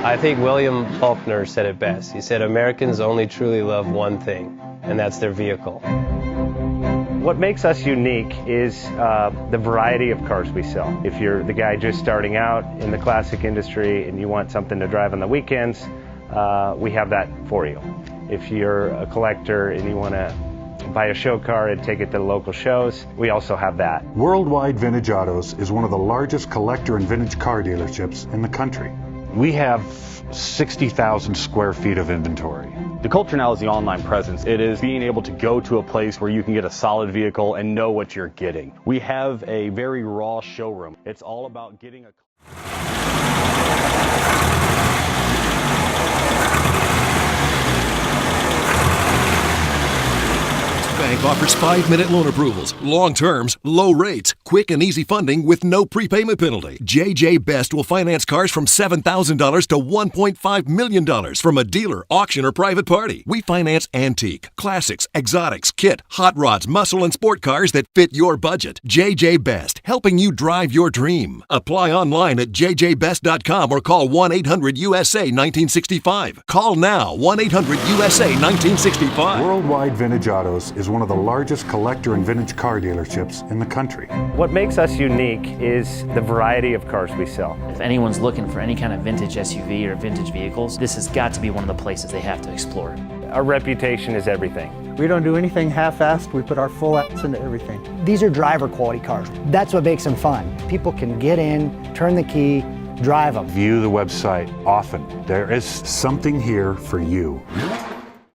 I think William Faulkner said it best. He said, Americans only truly love one thing, and that's their vehicle. What makes us unique is the variety of cars we sell. If you're the guy just starting out in the classic industry and you want something to drive on the weekends, we have that for you. If you're a collector and you want to buy a show car and take it to the local shows, we also have that. Worldwide Vintage Autos is one of the largest collector and vintage car dealerships in the country. We have 60,000 square feet of inventory. The culture now is the online presence. It is being able to go to a place where you can get a solid vehicle and know what you're getting. We have a very raw showroom. It's all about getting a... Bank offers 5-minute loan approvals, long terms, low rates, quick and easy funding with no prepayment penalty. JJ Best will finance cars from $7,000 to $1.5 million from a dealer, auction, or private party. We finance antique, classics, exotics, kit, hot rods, muscle, and sport cars that fit your budget. JJ Best, helping you drive your dream. Apply online at jjbest.com or call 1-800-USA-1965. Call now, 1-800-USA-1965. Worldwide Vintage Autos is one of the largest collector and vintage car dealerships in the country. What makes us unique is the variety of cars we sell. If anyone's looking for any kind of vintage SUV or vintage vehicles, this has got to be one of the places they have to explore. Our reputation is everything. We don't do anything half-assed. We put our full ass into everything. These are driver quality cars. That's what makes them fun. People can get in, turn the key, drive them. View the website often. There is something here for you.